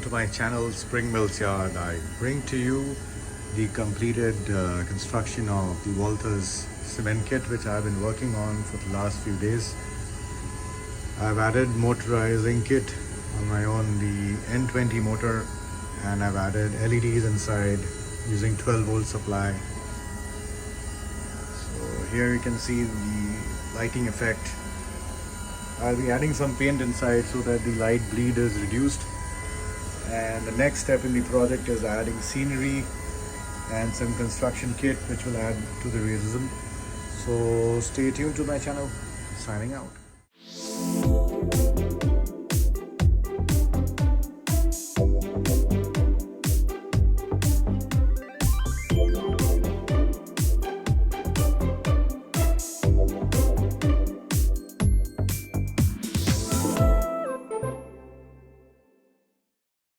To my channel Spring Mills Yard, I bring to you the completed construction of the Walthers cement kit, which I've been working on for the last few days. I've added motorizing kit on my own, the N20 motor, and I've added LEDs inside using 12 volt supply. So here you can see the lighting effect. I'll be adding some paint inside so that the light bleed is reduced. And the next step in the project is adding scenery and some construction kit which will add to the realism. So stay tuned to my channel. Signing out.